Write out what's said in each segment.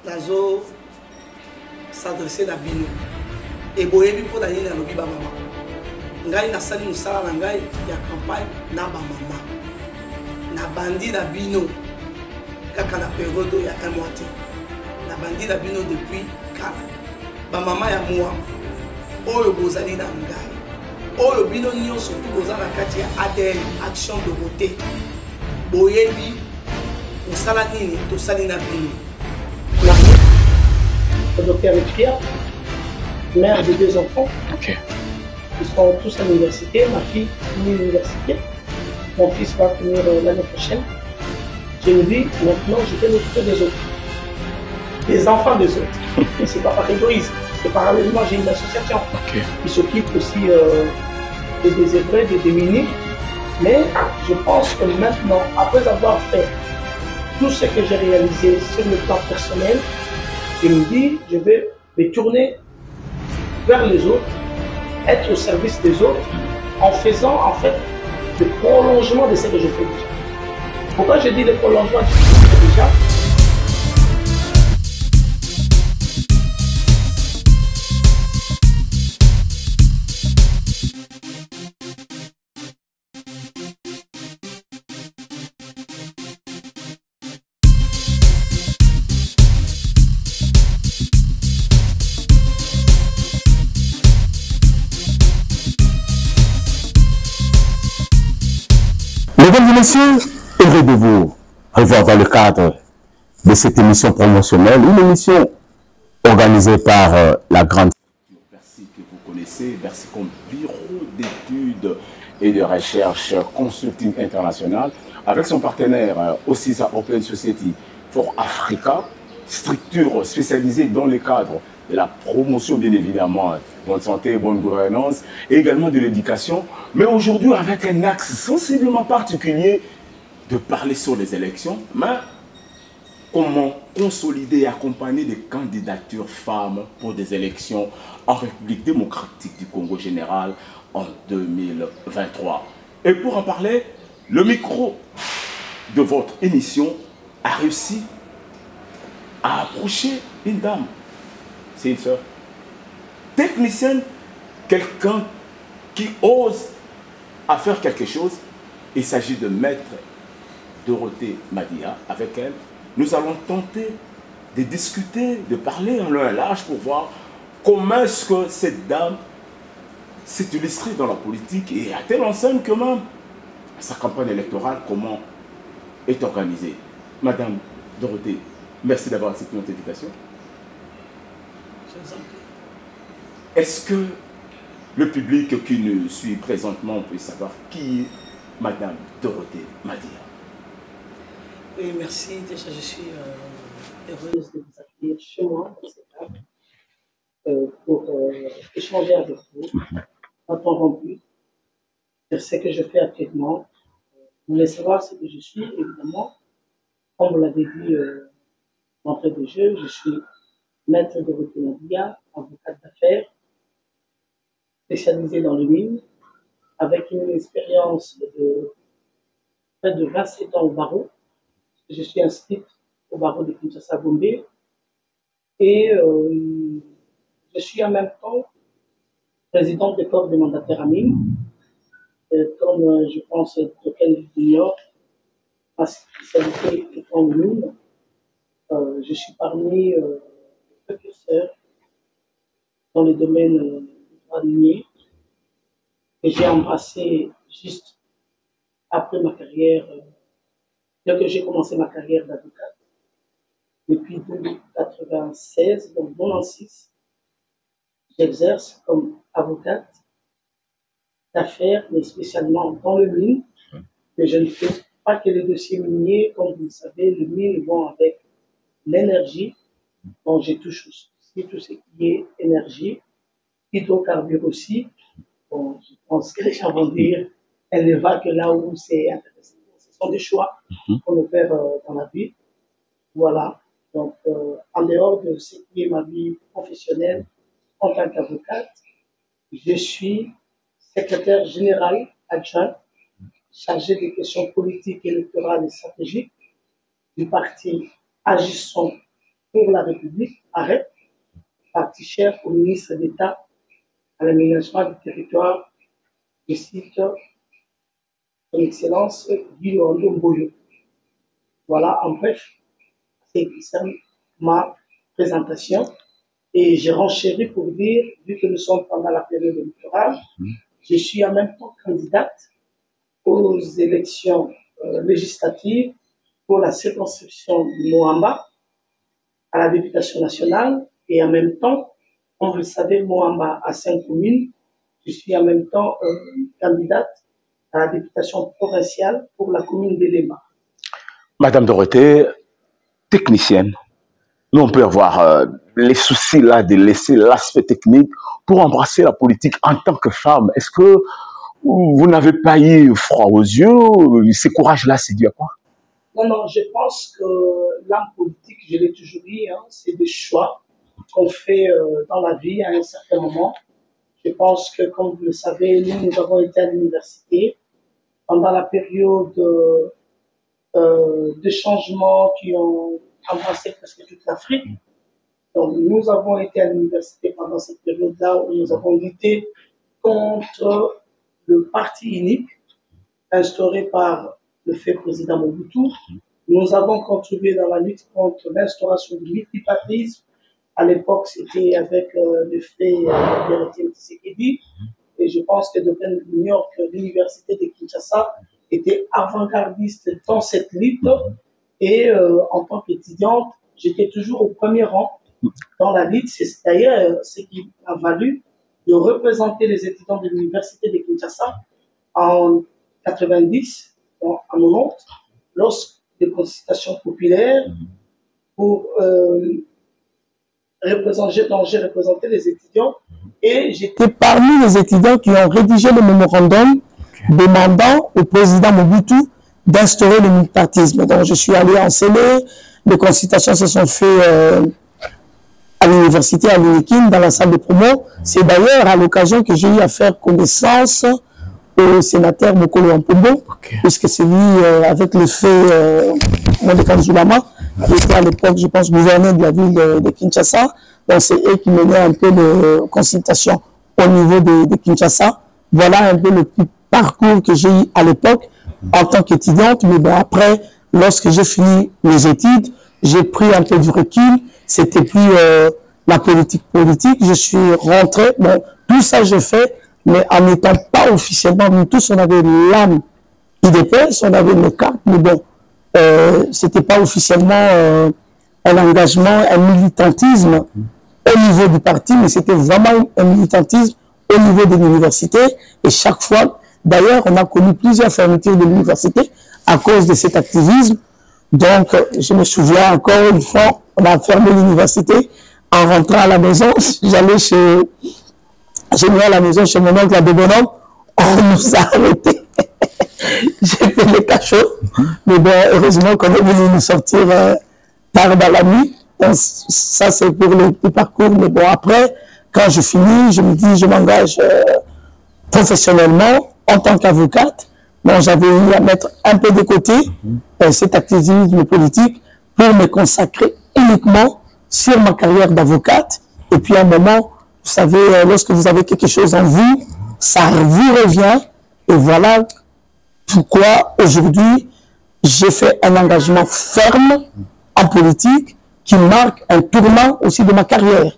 nazo s'adresser na bino et boyebi pour d'aller na lobi ba mama ngai na sali musala na ngai ya campagne na ba mama na bandi na bino kaka na période ya un mois na bandi na bino depuis kala ba mama ya moi oyo bozali na ngai oyo bino nyonso tu boza na kati ya ADN action de voter boyebi musala nini tosali na bino. Le docteur Pierre, mère de 2 enfants. Okay. Ils sont tous à l'université. Ma fille finit l'université. Mon fils va finir l'année prochaine. Je me dis, maintenant, je vais m'occuper des autres. Des enfants des autres. Et c'est pas par égoïsme. Et parallèlement, j'ai une association qui s'occupe aussi des désœuvrés, des démunis. Mais je pense que maintenant, après avoir fait tout ce que j'ai réalisé sur le plan personnel, je me dis, je vais me tourner vers les autres, être au service des autres, en faisant en fait le prolongement de ce que je fais déjà. Pourquoi je dis le prolongement de ce que je fais déjà? Mesdames et messieurs, heureux de vous revoir dans le cadre de cette émission promotionnelle, une émission organisée par la grande Bercy que vous connaissez, Bercy comme bureau d'études et de recherche Consulting International, avec son partenaire OCISA Open Society for Africa, structure spécialisée dans le cadre de la promotion, bien évidemment, bonne santé, bonne gouvernance, et également de l'éducation, mais aujourd'hui avec un axe sensiblement particulier de parler sur les élections, mais comment consolider et accompagner des candidatures femmes pour des élections en République démocratique du Congo général en 2023. Et pour en parler, le micro de votre émission a réussi à approcher une dame. C'est une sœur technicienne, quelqu'un qui ose à faire quelque chose. Il s'agit de Maître Dorothée Madia. Avec elle, nous allons tenter de discuter, de parler en long et large pour voir comment est-ce que cette dame s'est illustrée dans la politique et à telle enseigne que même sa campagne électorale, comment est organisée. Madame Dorothée, merci d'avoir accepté notre invitation. Est-ce que le public qui nous suit présentement peut savoir qui est Madame Dorothée Madia? Oui, merci. Déjà, je suis heureuse de vous accueillir chez moi, dans cette table, pour échanger avec vous, en temps rompu, sur ce que je fais actuellement. Vous voulez savoir ce que je suis, évidemment. Comme vous l'avez dit d'entrée de jeu, je suis Maître Dorothée Madia, avocate d'affaires, spécialisée dans le mine, avec une expérience de près de 27 ans au barreau. Je suis inscrite au barreau de Kinshasa-Gombe et je suis en même temps présidente du corps des mandataires à mine, comme je pense auquel j'ignore, ma spécialité étant le mine. Je suis parmi les précurseurs dans le domaine du droit minier que j'ai embrassé juste après ma carrière, dès que j'ai commencé ma carrière d'avocate. Depuis 1996, donc 96, j'exerce comme avocate d'affaires, mais spécialement dans le mine. Mais je ne fais pas que les dossiers miniers, comme vous le savez, les mines vont avec l'énergie. Donc je touche aussi tout ce qui est énergie, hydrocarbures aussi. Bon, je pense que les gens vont dire, elle ne va que là où c'est intéressant. Ce sont des choix qu'on peut faire dans la vie. Voilà. Donc, en dehors de ce qui est ma vie professionnelle en tant qu'avocate, je suis secrétaire général adjoint chargé des questions politiques, électorales et stratégiques du parti Agissons pour la République, arrête, parti chef au ministre d'État à l'aménagement du territoire, je cite son Excellence Guy Mboyo. Voilà, en bref, c'est ma présentation. Et j'ai renchéri pour dire, vu que nous sommes pendant la période électorale, je suis en même temps candidate aux élections législatives pour la circonscription du Moamba à la députation nationale. Et en même temps, comme vous le savez, Moamba a 5 communes. Je suis en même temps candidate à la députation provinciale pour la commune d'Elema. Madame Dorothée, technicienne, nous on peut avoir les soucis là de laisser l'aspect technique pour embrasser la politique en tant que femme. Est-ce que vous n'avez pas eu froid aux yeux? Ce courage-là, c'est dû à quoi? Non, non, je pense que l'âme politique, je l'ai toujours dit, hein, c'est des choix qu'on fait dans la vie à un certain moment. Je pense que, comme vous le savez, nous avons été à l'université pendant la période de changements qui ont embrassé presque toute l'Afrique. Donc, nous avons été à l'université pendant cette période-là où nous avons lutté contre le parti unique instauré par le fait président Mobutu. Nous avons contribué dans la lutte contre l'instauration du multipartisme. À l'époque, c'était avec le fait d'Étienne Tshisekedi. Et je pense que de l'ignore que l'université de Kinshasa était avant-gardiste dans cette lutte. Et en tant qu'étudiante, j'étais toujours au premier rang dans la lutte. C'est d'ailleurs ce qui a valu de représenter les étudiants de l'université de Kinshasa en 90, en 90, lorsque des consultations populaires pour j'ai représenté les étudiants et j'étais parmi les étudiants qui ont rédigé le mémorandum demandant au président Mobutu d'instaurer le multipartisme. Donc je suis allé enseigner, les consultations se sont faites à l'université à l'UNIKIN, dans la salle de promo. C'est d'ailleurs à l'occasion que j'ai eu à faire connaissance au sénateur Mokolo Mpombo, puisque c'est lui, avec le fait Mondeka Nzulama, qui était à l'époque, je pense, gouverneur de la ville de Kinshasa. Donc c'est eux qui menaient un peu de consultation au niveau de Kinshasa. Voilà un peu le parcours que j'ai eu à l'époque en tant qu'étudiante. Mais bon, après, lorsque j'ai fini mes études, j'ai pris un peu du recul. C'était plus la politique. Je suis rentré. Bon, tout ça j'ai fait, mais en n'étant pas officiellement, nous tous, on avait l'âme IDPS, on avait nos cartes, mais bon, c'était pas officiellement un engagement, un militantisme au niveau du parti, mais c'était vraiment un militantisme au niveau de l'université. Et chaque fois, d'ailleurs, on a connu plusieurs fermetures de l'université à cause de cet activisme. Donc, je me souviens encore une fois, on a fermé l'université. En rentrant à la maison, j'ai mis à la maison chez mon oncle à Debonhomme, on nous a arrêtés. J'ai fait le cachot, mais bon, heureusement qu'on est venu nous sortir tard dans la nuit. Donc, ça, c'est pour le parcours. Mais bon, après, quand je finis, je me dis, je m'engage professionnellement en tant qu'avocate. Bon, j'avais eu à mettre un peu de côté cet activisme politique pour me consacrer uniquement sur ma carrière d'avocate. Et puis, à un moment, vous savez, lorsque vous avez quelque chose en vous, ça vous revient. Et voilà pourquoi aujourd'hui, j'ai fait un engagement ferme en politique qui marque un tournant aussi de ma carrière.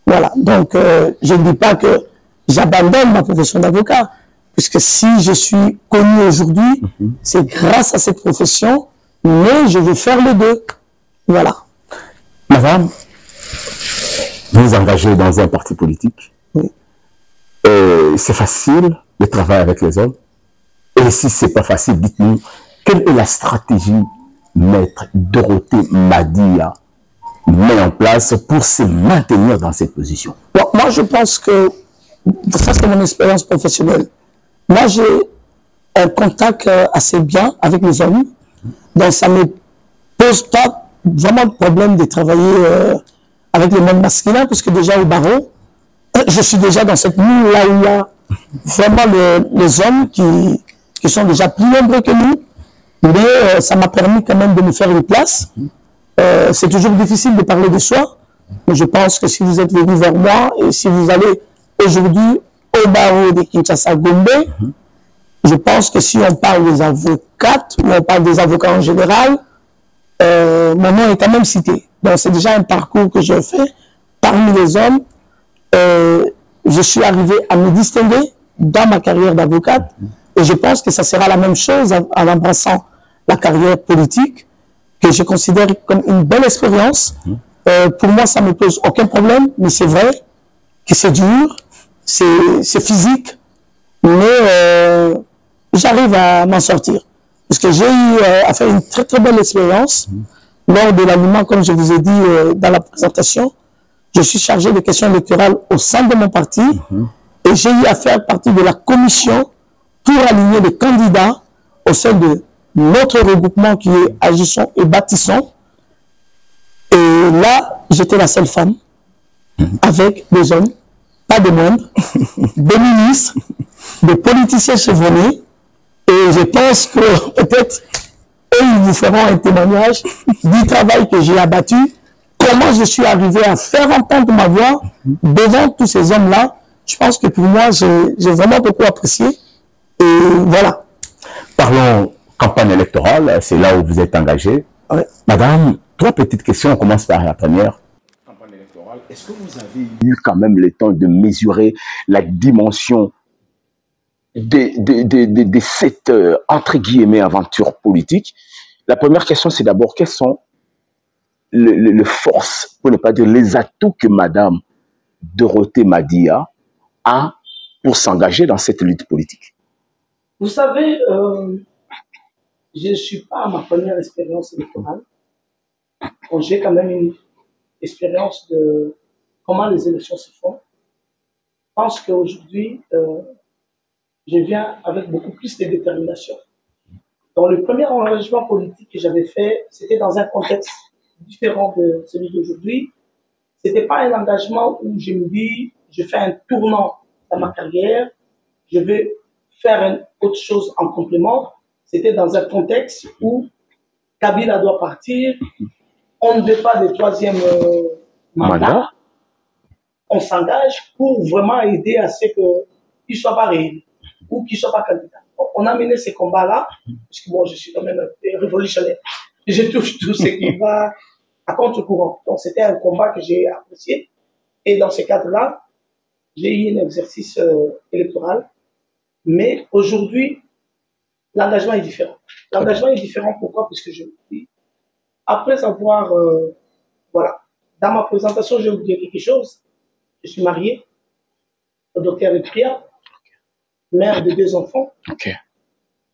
Voilà. Donc, je ne dis pas que j'abandonne ma profession d'avocat, puisque si je suis connu aujourd'hui, c'est grâce à cette profession, mais je veux faire les deux. Voilà. Madame, vous vous engagez dans un parti politique. Oui. C'est facile de travailler avec les hommes. Et si ce n'est pas facile, dites-nous, quelle est la stratégie maître Dorothée Madia met en place pour se maintenir dans cette position? Bon, moi, je pense que ça, c'est mon expérience professionnelle. Moi, j'ai un contact assez bien avec les hommes. Donc, ça ne me pose pas vraiment de problème de travailler avec le monde masculin, puisque déjà au barreau, je suis déjà dans cette ligne là où il y a vraiment les hommes qui sont déjà plus nombreux que nous. Mais ça m'a permis quand même de me faire une place. c'est toujours difficile de parler de soi, mais je pense que si vous êtes venu vers moi et si vous allez aujourd'hui au barreau de Kinshasa-Gombe, je pense que si on parle des avocates ou on parle des avocats en général, mon nom est quand même cité. Donc c'est déjà un parcours que j'ai fait parmi les hommes. Je suis arrivé à me distinguer dans ma carrière d'avocate et je pense que ça sera la même chose en embrassant la carrière politique que je considère comme une belle expérience. Pour moi, ça ne me pose aucun problème, mais c'est vrai que c'est dur, c'est physique, mais j'arrive à m'en sortir. Parce que j'ai eu à faire une très très belle expérience lors de l'aliment, comme je vous ai dit dans la présentation. Je suis chargé de questions électorales au sein de mon parti et j'ai eu à faire partie de la commission pour aligner les candidats au sein de notre regroupement qui est Agissons et Bâtissons. Et là, j'étais la seule femme avec des hommes, pas de moindres, des ministres, des politiciens chevronnés. Et je pense que peut-être eux, ils vous feront un témoignage du travail que j'ai abattu, comment je suis arrivé à faire entendre ma voix devant tous ces hommes-là. Je pense que pour moi, j'ai vraiment beaucoup apprécié. Et voilà. Parlons campagne électorale, c'est là où vous êtes engagé. Ouais. Madame, 3 petites questions, on commence par la première. Campagne électorale, est-ce que vous avez eu quand même le temps de mesurer la dimension de cette, entre guillemets, aventure politique? La première question, c'est d'abord, quelles sont les forces, pour ne pas dire les atouts que Madame Dorothée Madia a pour s'engager dans cette lutte politique? Vous savez, je ne suis pas à ma première expérience électorale. J'ai quand même une expérience de comment les élections se font. Je pense qu'aujourd'hui, je viens avec beaucoup plus de détermination. Donc, le premier engagement politique que j'avais fait, c'était dans un contexte différent de celui d'aujourd'hui. Ce n'était pas un engagement où je me dis, je fais un tournant dans ma carrière, je vais faire autre chose en complément. C'était dans un contexte où Kabila doit partir, on ne veut pas de troisième mandat, on s'engage pour vraiment aider à ce qu'il ne soit pas réélu ou qu'il ne soit pas candidat. On a mené ces combats-là, parce que bon, je suis quand même révolutionnaire. Je touche tout ce qui va à contre-courant. Donc c'était un combat que j'ai apprécié. Et dans ce cadre-là, j'ai eu un exercice électoral. Mais aujourd'hui, l'engagement est différent. L'engagement est différent, pourquoi? Parce que je vous dis, après avoir, voilà, dans ma présentation, je vais vous dire quelque chose. Je suis marié au docteur Epria, mère de 2 enfants.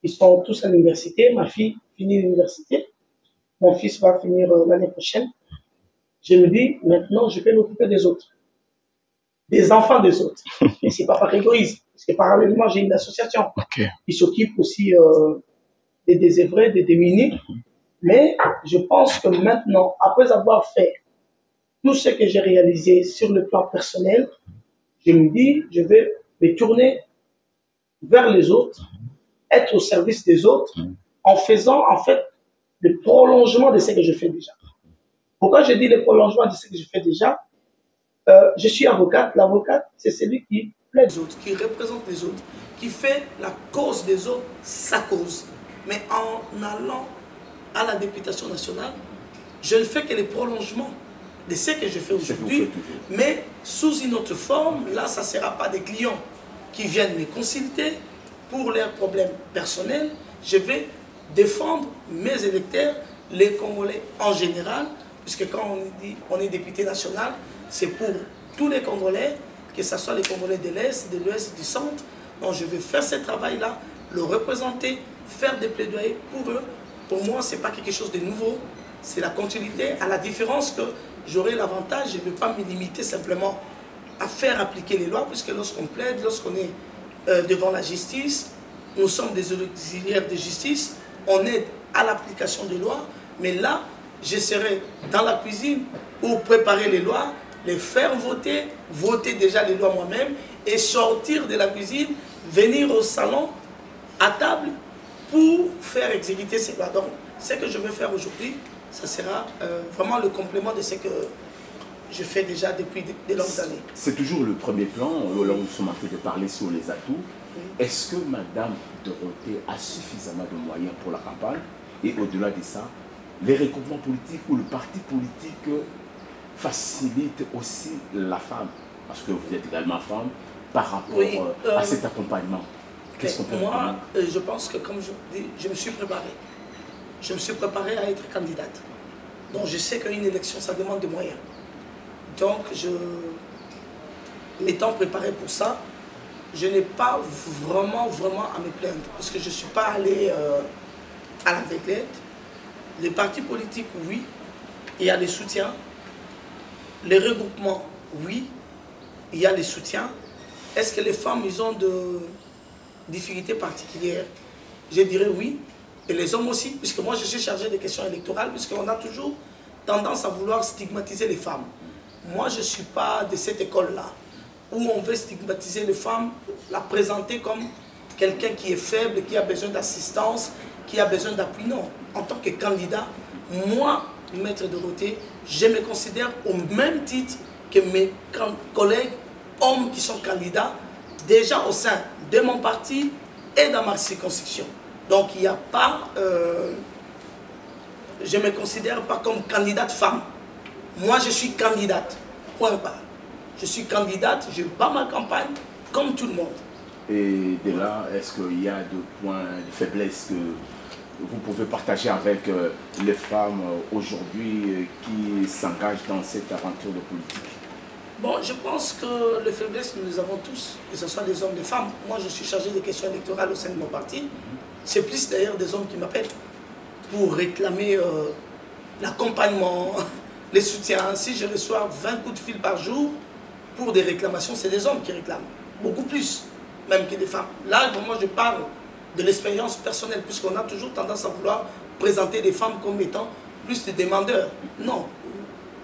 Ils sont tous à l'université. Ma fille finit l'université. Mon fils va finir l'année prochaine. Je me dis, maintenant, je peux m'occuper des autres. Des enfants des autres. Et c'est pas par égoïsme. Parce que parallèlement, j'ai une association qui s'occupe aussi des désœuvrés, des démunis. Mais je pense que maintenant, après avoir fait tout ce que j'ai réalisé sur le plan personnel, je me dis, je vais me tourner vers les autres, être au service des autres, en faisant en fait le prolongement de ce que je fais déjà. Pourquoi je dis le prolongement de ce que je fais déjà? Je suis avocate. L'avocate, c'est celui qui plaide les autres, qui représente les autres, qui fait la cause des autres sa cause. Mais en allant à la députation nationale, je ne fais que le prolongement de ce que je fais aujourd'hui, mais sous une autre forme. Là, ça ne sera pas des clients qui viennent me consulter pour leurs problèmes personnels. Je vais défendre mes électeurs, les Congolais en général, puisque quand on dit on est député national, c'est pour tous les Congolais, que ce soit les Congolais de l'Est, de l'Ouest, du Centre. Donc je vais faire ce travail-là, le représenter, faire des plaidoyers pour eux. Pour moi, ce n'est pas quelque chose de nouveau, c'est la continuité, à la différence que j'aurai l'avantage, je ne vais pas me limiter simplement à faire appliquer les lois, puisque lorsqu'on plaide, lorsqu'on est devant la justice, nous sommes des auxiliaires de justice, on aide à l'application des lois, mais là, je serai dans la cuisine pour préparer les lois, les faire voter, voter déjà les lois moi-même, et sortir de la cuisine, venir au salon, à table, pour faire exécuter ces lois. Donc, ce que je vais faire aujourd'hui, ça sera vraiment le complément de ce que je fais déjà depuis de longues années. C'est toujours le premier plan, là où nous sommes en train de parler sur les atouts. Est-ce que Madame Dorothée a suffisamment de moyens pour la campagne? Et au-delà de ça, les regroupements politiques ou le parti politique facilitent aussi la femme, parce que vous êtes également femme, par rapport à cet accompagnement. Qu'est-ce qu'on peut Moi, je pense que, comme je dis, je me suis préparé. Je me suis préparé à être candidate. Donc je sais qu'une élection, ça demande des moyens. Donc, m'étant préparé pour ça, je n'ai pas vraiment à me plaindre. Parce que je ne suis pas allé à l'aveuglette. Les partis politiques, oui, il y a des soutiens. Les regroupements, oui, il y a des soutiens. Est-ce que les femmes, ils ont de difficultés particulières? Je dirais oui. Et les hommes aussi, puisque moi je suis chargé des questions électorales, puisqu'on a toujours tendance à vouloir stigmatiser les femmes. Moi je ne suis pas de cette école-là, où on veut stigmatiser les femmes, la présenter comme quelqu'un qui est faible, qui a besoin d'assistance, qui a besoin d'appui. Non, en tant que candidat, moi, Maître Dorothée, je me considère au même titre que mes collègues hommes qui sont candidats, déjà au sein de mon parti et dans ma circonscription. Donc il n'y a pas, je ne me considère pas comme candidate femme. Moi je suis candidate, point barre. Je suis candidate, je bats ma campagne comme tout le monde. Et de là, est-ce qu'il y a des points de faiblesse que vous pouvez partager avec les femmes aujourd'hui qui s'engagent dans cette aventure de politique? Bon, je pense que les faiblesses, nous les avons tous, que ce soit des hommes, des femmes. Moi, je suis chargé des questions électorales au sein de mon parti. C'est plus d'ailleurs des hommes qui m'appellent pour réclamer l'accompagnement, les soutiens. Si je reçois 20 coups de fil par jour pour des réclamations, c'est des hommes qui réclament. Beaucoup plus, même que des femmes. Là, vraiment, je parle de l'expérience personnelle, puisqu'on a toujours tendance à vouloir présenter des femmes comme étant plus des demandeurs. Non.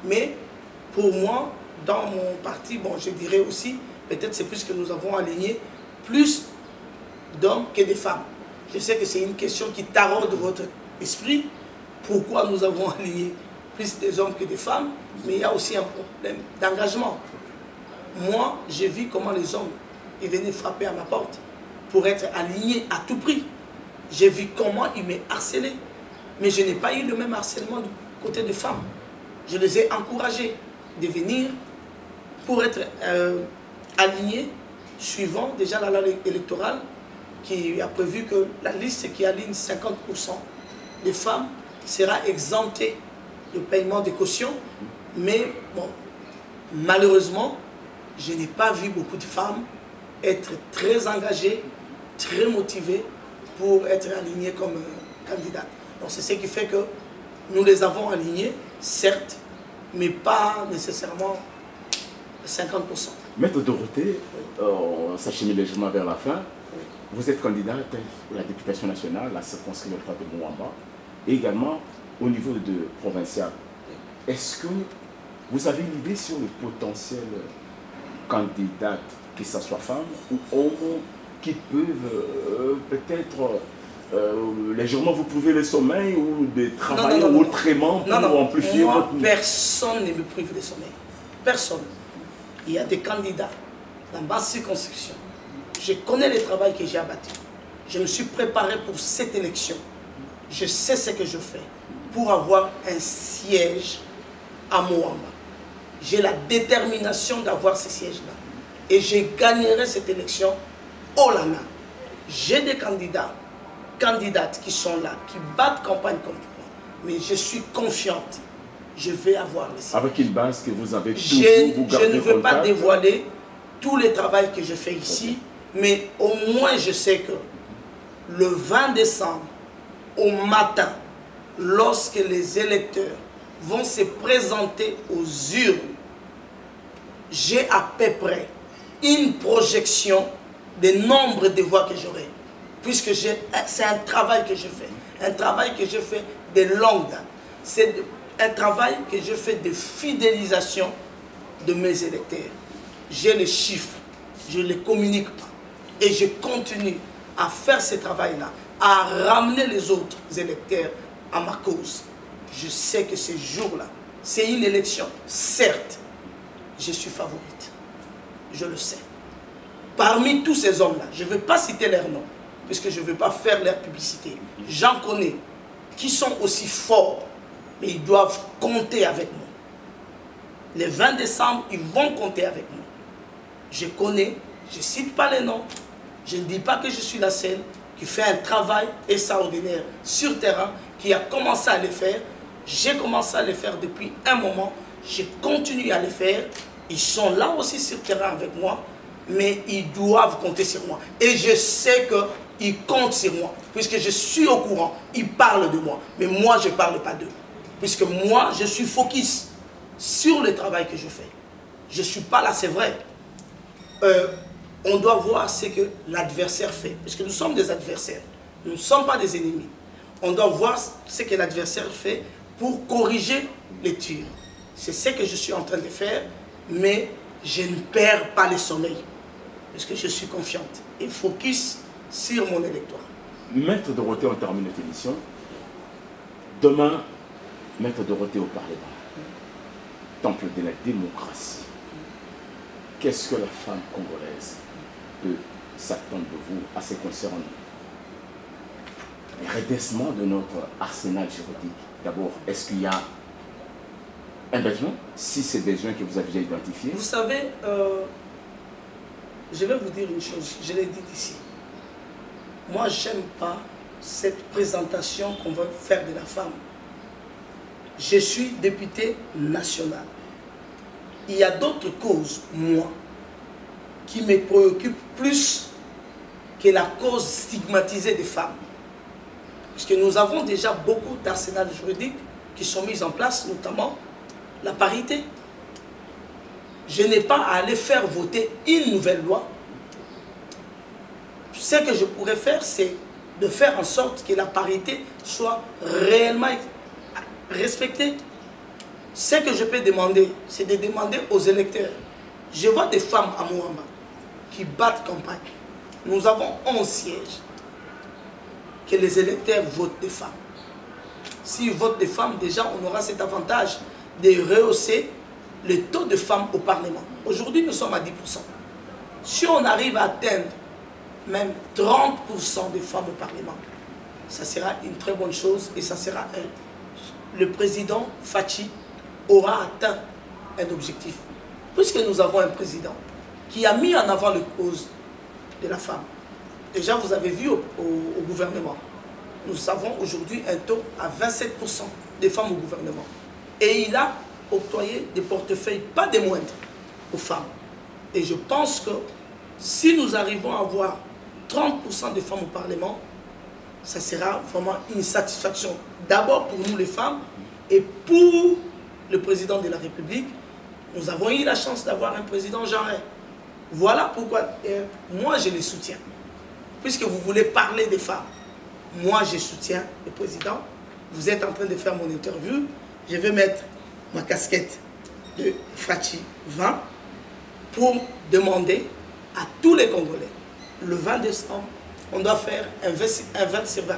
Mais pour moi, dans mon parti, bon, je dirais aussi, peut-être c'est plus que nous avons aligné plus d'hommes que de femmes. Je sais que c'est une question qui taraude votre esprit. Pourquoi nous avons aligné plus des hommes que des femmes? Mais il y a aussi un problème d'engagement. Moi, j'ai vu comment les hommes ils venaient frapper à ma porte pour être alignés à tout prix. J'ai vu comment ils m'ont harcelé. Mais je n'ai pas eu le même harcèlement du côté des femmes. Je les ai encouragés de venir pour être alignés, suivant déjà la loi électorale qui a prévu que la liste qui aligne 50% des femmes sera exemptée de paiement des cautions. Mais bon, malheureusement, je n'ai pas vu beaucoup de femmes être très engagées, très motivées pour être alignées comme candidates. Donc c'est ce qui fait que nous les avons alignées, certes, mais pas nécessairement 50%. Maître Dorothée, on s'achemine légèrement vers la fin. Vous êtes candidate à la députation nationale, la circonscription de Mouamba, et également au niveau de provincial. Est-ce que vous avez une idée sur le potentiel candidat, que ce soit femme ou homme, qui peuvent peut-être légèrement vous prouver le sommeil ou de travailler autrement pour amplifier votre... Personne ne me prive de sommeil. Personne. Il y a des candidats dans ma circonscription. Je connais le travail que j'ai abattu. Je me suis préparé pour cette élection. Je sais ce que je fais pour avoir un siège à Mouamba. J'ai la détermination d'avoir ce siège-là. Et je gagnerai cette élection haut la main. J'ai des candidates qui sont là, qui battent campagne contre moi. Mais je suis confiante. Je vais avoir le siège. Avec une base que vous avez toujours, je ne veux pas dévoiler tout le travail que je fais ici, mais au moins je sais que le 20 décembre, au matin, lorsque les électeurs vont se présenter aux urnes, j'ai à peu près une projection des nombres de voix que j'aurai. Puisque c'est un travail que je fais. Un travail que je fais de longue date. C'est un travail que je fais de fidélisation de mes électeurs. J'ai les chiffres, je ne les communique pas. Et je continue à faire ce travail-là, à ramener les autres électeurs à ma cause. je sais que ce jour-là, c'est une élection. Certes, je suis favorite. Je le sais. Parmi tous ces hommes-là, je ne veux pas citer leurs noms, puisque je ne veux pas faire leur publicité. J'en connais qui sont aussi forts, mais ils doivent compter avec moi. Le 20 décembre, ils vont compter avec moi. Je connais, je ne cite pas les noms, je ne dis pas que je suis la seule qui fait un travail extraordinaire sur terrain, qui a commencé à le faire. J'ai commencé à le faire depuis un moment, je continue à le faire. Ils sont là aussi sur terrain avec moi, mais ils doivent compter sur moi. Et je sais qu'ils comptent sur moi, puisque je suis au courant. Ils parlent de moi, mais moi, je ne parle pas d'eux. Puisque moi, je suis focus sur le travail que je fais. Je ne suis pas là, c'est vrai. On doit voir ce que l'adversaire fait, puisque nous sommes des adversaires. Nous ne sommes pas des ennemis. On doit voir ce que l'adversaire fait pour corriger les tirs. C'est ce que je suis en train de faire, mais je ne perds pas le sommeil, parce que je suis confiante et focus sur mon électorat. Maître Dorothée, on termine notre émission. Demain, Maître Dorothée au Parlement, temple de la démocratie. Qu'est-ce que la femme congolaise peut s'attendre de vous à ce qui concerne le redressement de notre arsenal juridique? D'abord, est-ce qu'il y a un besoin, si c'est besoin que vous aviez identifié? Vous savez, je vais vous dire une chose, je l'ai dit ici. Moi, je n'aime pas cette présentation qu'on veut faire de la femme. Je suis député national. Il y a d'autres causes, moi, qui me préoccupent plus que la cause stigmatisée des femmes. Parce que nous avons déjà beaucoup d'arsenals juridiques qui sont mis en place, notamment la parité. Je n'ai pas à aller faire voter une nouvelle loi. Ce que je pourrais faire, c'est de faire en sorte que la parité soit réellement respectée. Ce que je peux demander, c'est de demander aux électeurs. Je vois des femmes à Moamba qui battent campagne. Nous avons 11 sièges. Que les électeurs votent des femmes. S'ils votent des femmes, déjà, on aura cet avantage de rehausser le taux de femmes au Parlement. Aujourd'hui, nous sommes à 10%. Si on arrive à atteindre même 30% de femmes au Parlement, ça sera une très bonne chose et ça sera le président Fachi aura atteint un objectif. Puisque nous avons un président qui a mis en avant la cause de la femme. Déjà, vous avez vu au gouvernement, nous avons aujourd'hui un taux à 27% des femmes au gouvernement. Et il a octroyé des portefeuilles, pas des moindres, aux femmes. Et je pense que si nous arrivons à avoir 30% des femmes au Parlement, ça sera vraiment une satisfaction. D'abord pour nous les femmes et pour le président de la République. Nous avons eu la chance d'avoir un président genré. Voilà pourquoi moi je les soutiens. Puisque vous voulez parler des femmes, moi je soutiens le président. Vous êtes en train de faire mon interview. Je vais mettre ma casquette de Fachi 20 pour demander à tous les Congolais, le 20 décembre, on doit faire un 20 sur 20.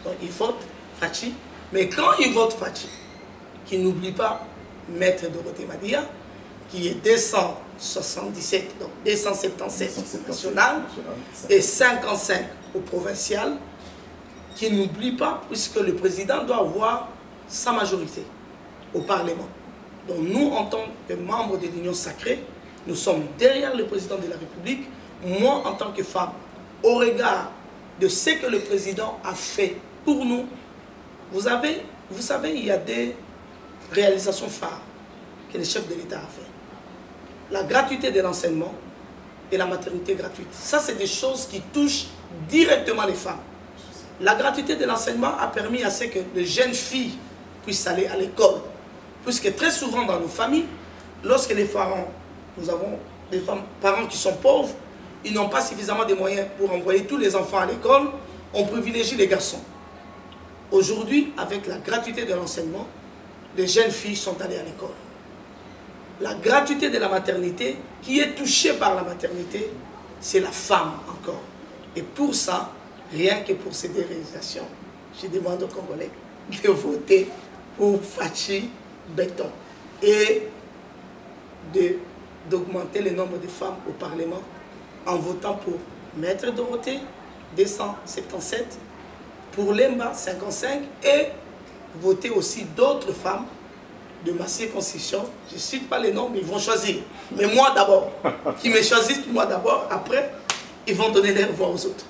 Donc ils votent Fachi, mais quand ils votent Fachi, qu'ils n'oublient pas Maître Dorothée Madia, qui est 277, donc 277 national et 55 au provincial, qui n'oublie pas, puisque le président doit avoir sa majorité au Parlement. Donc nous, en tant que membres de l'Union sacrée, nous sommes derrière le président de la République. Moi, en tant que femme, au regard de ce que le président a fait pour nous, vous savez, il y a des réalisations phares que le chef de l'État a fait. La gratuité de l'enseignement et la maternité gratuite. Ça, c'est des choses qui touchent directement les femmes. La gratuité de l'enseignement a permis à ce que les jeunes filles puissent aller à l'école. Puisque très souvent dans nos familles, lorsque les parents, nous avons des parents qui sont pauvres, ils n'ont pas suffisamment de moyens pour envoyer tous les enfants à l'école, on privilégie les garçons. Aujourd'hui, avec la gratuité de l'enseignement, les jeunes filles sont allées à l'école. La gratuité de la maternité, qui est touchée par la maternité, c'est la femme encore. Et pour ça, rien que pour ces deux réalisations, je demande aux Congolais de voter pour Fachi Béton et d'augmenter le nombre de femmes au Parlement en votant pour Maître Dorothée 277, pour Lemba 55 et voter aussi d'autres femmes de ma circonscription. Je ne cite pas les noms, mais ils vont choisir. Mais moi d'abord. Qui me choisissent, moi d'abord. Après, ils vont donner leur voix aux autres.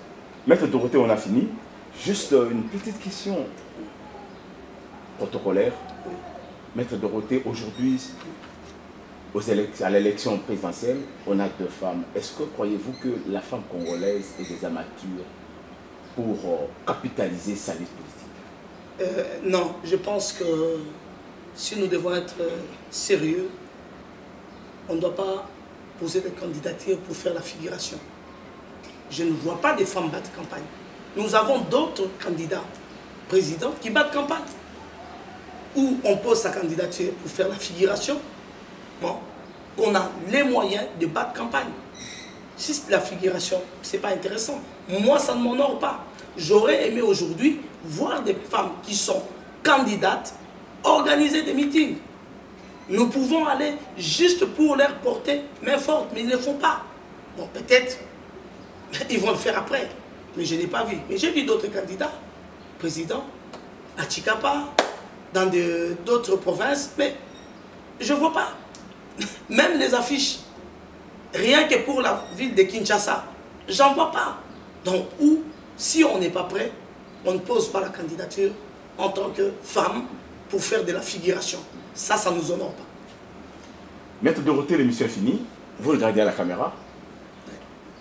Maître Dorothée, on a fini. Juste une petite question protocolaire. Oui. Maître Dorothée, aujourd'hui, à l'élection présidentielle, on a 2 femmes. Est-ce que croyez-vous que la femme congolaise est des amateurs pour capitaliser sa lutte politique? Non, je pense que si nous devons être sérieux, on ne doit pas poser des candidatures pour faire la figuration. Je ne vois pas des femmes battre campagne. Nous avons d'autres candidats présidents qui battent campagne. Où on pose sa candidature pour faire la figuration, bon, on a les moyens de battre campagne. Si c'est la figuration, ce n'est pas intéressant. Moi, ça ne m'honore pas. J'aurais aimé aujourd'hui voir des femmes qui sont candidates organiser des meetings. Nous pouvons aller juste pour leur porter main forte, mais ils ne le font pas. Bon, peut-être, ils vont le faire après, mais je n'ai pas vu. Mais j'ai vu d'autres candidats, présidents, à Chikapa, dans d'autres provinces, mais je ne vois pas. Même les affiches, rien que pour la ville de Kinshasa, j'en vois pas. Donc, si on n'est pas prêt, on ne pose pas la candidature en tant que femme pour faire de la figuration. Ça ne nous honore pas. Maître Dorothée, l'émission est finie. Vous regardez à la caméra.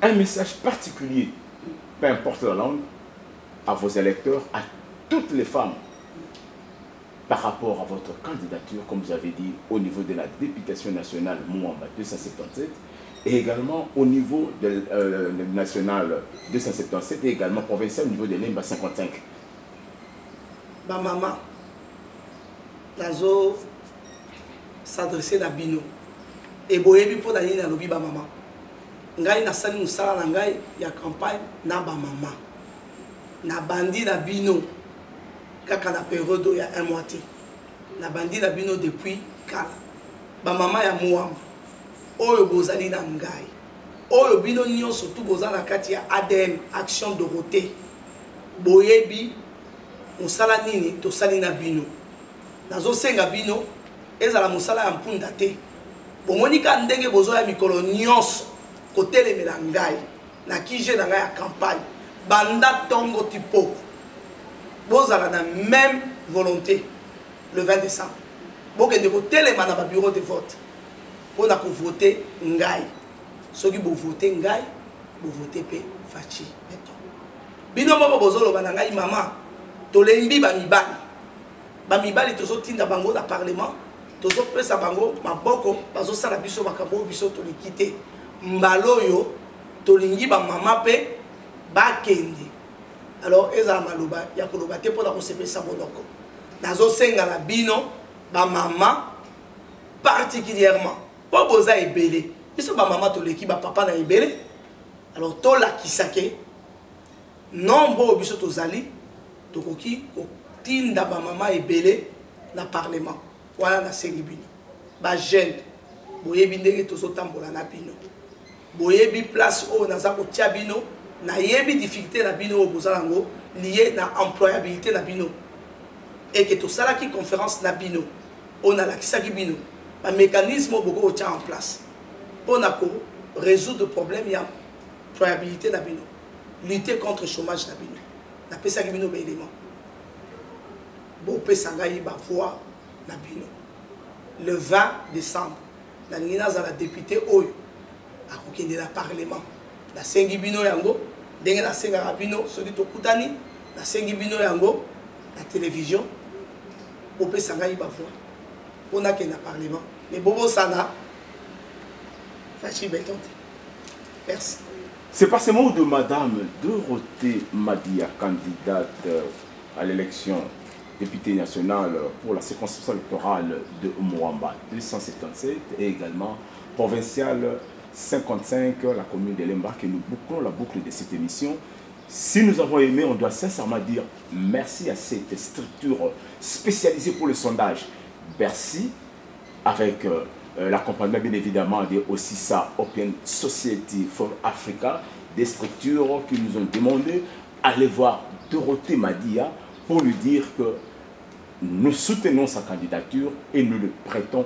Un message particulier, peu importe la langue, à vos électeurs, à toutes les femmes, par rapport à votre candidature, comme vous avez dit, au niveau de la députation nationale Mouamba 277, et également au niveau de national 277, et également provincial au niveau de Lemba 55. Ma maman, nazo s'adresser à Bino. Et boyebi pour d'aller dans l'obi ba maman. Ngai na sali musala na ngai ya campagne na ba maman. Na bandi na Bino. Kaka na période il y a 1 mois. Na bandi na Bino depuis kala. Ba maman ya Mouamba. Oyo bozali na ngai. Oyo Bino nyo surtout bozala kati ya ADM Action Dorothée. Boyebi musala nini to sali na Bino. Nazo senga Bino ezala musala ya mpunda te. Bomonika ndenge bozo ya mikolo nyonso kotelemela ngai na kije na ngai ya campagne banda tongo tipoko. Bozala na même volonté le 20 décembre. Bokende kotelema na ba bureau de vote. Pona ko voter ngai. Soki bo voter ngai, bo voter pe Fachi Béton. Bino moko bozolo bana ngai mama tolembi ba mibali. Ba mibali tozo tinda bango na parlement. Tozo pesa bango maboko bazo sala biso makambo biso to likite. Mbaloyo tolingi ba mama pe ba kende. Alors eza maloba ya koloba te pona ko sepesa boloko. Nazo senga la bino ba mama particulièrement. Po boza ebele. Biso ba mama to leki ba papa na ebele. Alors to la kisake nombo biso to zali tokoki ko tinda ba mama ebele na parlement. Voilà na sengi bino. Ba jeune boyebi ndenge tozo tambola na bino. Boyebi place o naza ko tia bino na yebi difficulté na bino o bozalango lié na employabilité na bino. Et que tout ça qui conférence na bino on a la kisaki bino. Ba mécanisme boko o tia en place. Pour résoudre le problème il y a employabilité na bino. Lutter contre le chômage na bino. Na pesa ki bino ba élément. Bo pesa ngai ba voix na bino. Le 20 décembre, na nina za la députée oyo akokende na parlement. Na sengi bino yango, ndenge na senga bino soki tokutani, na sengi bino yango na télévision. Bo pesa ngai ba voix. Pona ke na parlement. Mais bobo sana Fachi Béton. Merci. C'est par ces mots de Madame Dorothée Madia, candidate à l'élection députée nationale pour la circonscription électorale de Mouamba 277 et également provinciale 55, la commune de Lemba, que nous bouclons la boucle de cette émission. Si nous avons aimé, on doit sincèrement dire merci à cette structure spécialisée pour le sondage. Bercy, avec l'accompagnement bien évidemment de OSISA, Open Society for Africa, des structures qui nous ont demandé d'aller voir Dorothée Madia pour lui dire que nous soutenons sa candidature et nous le prêtons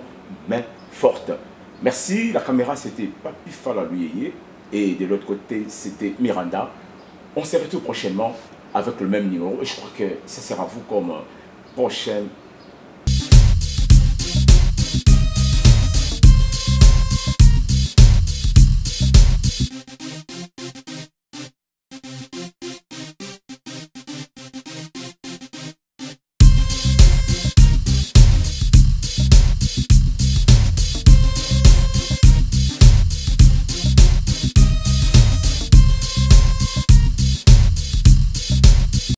main forte. Merci. La caméra, c'était Papi Falaluyeye et de l'autre côté, c'était Miranda. On se retrouve prochainement avec le même numéro et je crois que ça sera vous comme prochaine